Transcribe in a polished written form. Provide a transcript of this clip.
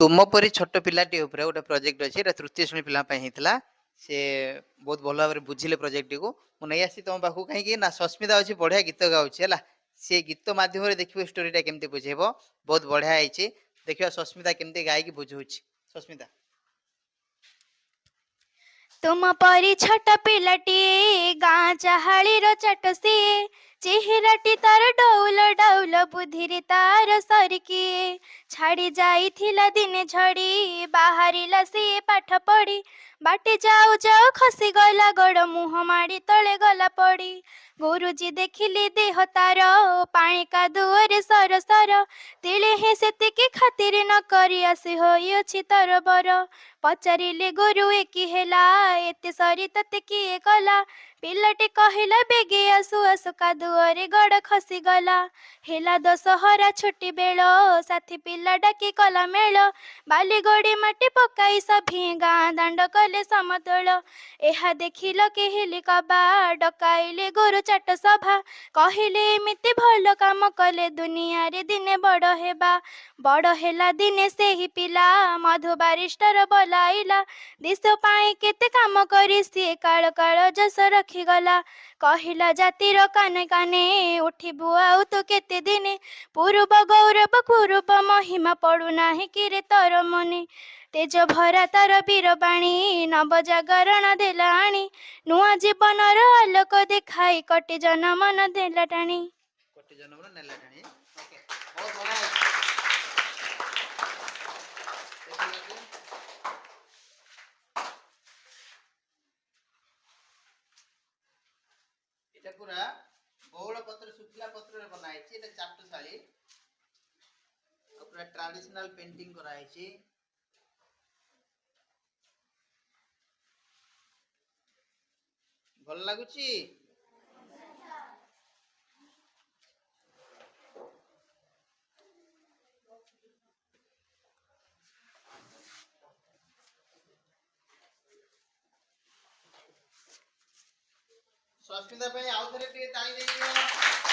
तुम परी छोट पिलाटी उपरे गोटे प्रोजेक्ट अच्छे तृतीय श्रेणी पिला होता से बहुत भल भाव बुझिले प्रोजेक्ट को मुझे नहीं आसी तुम पाखु कहीं ना सस्मिता अच्छी बढ़िया गीत गाँव सी गीत मध्यम देखिए स्टोरीटा केमती बुझेब बहुत बढ़िया है देखिए सस्मिता केमती गायकी बुझाऊँ सस्मिता तुम परी छोट पिलाटी गाँ चाहाली चाट सी चेहराटी तार डौल डौल बुद्धि तार सरकी छाड़ी जाइथिला दिने झड़ी बाहरिला सी पाठ पढ़ी बाटे जाऊ जाऊ खसी गला गड़ मुह माड़ी तले गला पड़ी गुरुजी देखिले देह तार पाणी कादुअरे सर सर तिले हे सेतिकी खातिर न करी आसी होइअछि तरबर पचारिले गुरु एकी हेला एते सरी तते किए कला पिलाटे कहिला बेगे आसु आसु कादुअरे गड़ खसी गला हेला दशहरा छुट्टी बेल साथी पिला डाकी कला मेल बाली गोड़ी माटी पकाई सभी गाँ दांड कले समतल एहा देखिल केहिली कबा डकाइले गुरु चाट सभा कहिले एमिति भल काम कले दुनिया रे दिने बड़ हेबा बड़ हेला दिने सेही पिला मधु बारिस्टर बोलाइला दिश पाई केते काम करी सी काल काल जस रखी गला कहिला जातिर काने काने उठिबु आउ तो केते दिने पूर्व गौरव कुरूप महिमा पड़ू नाही किरे तर मने तेज भरा तार वीरबाणी नव जागरण देला आणी नुआ जीवनर आलोक देखाई कटे जनमन देला टाणी कोटी जनमन नेला टाणी ओके बहुत बढ़िया এটা পুরা বৌল পত্র শুকলা পত্রে বনা হয়েছে এটা চাটশালী পুরা ট্রাডিশনাল পেন্টিং করা হয়েছে ভাল লাগুচি सस्मिता आउ थे ताली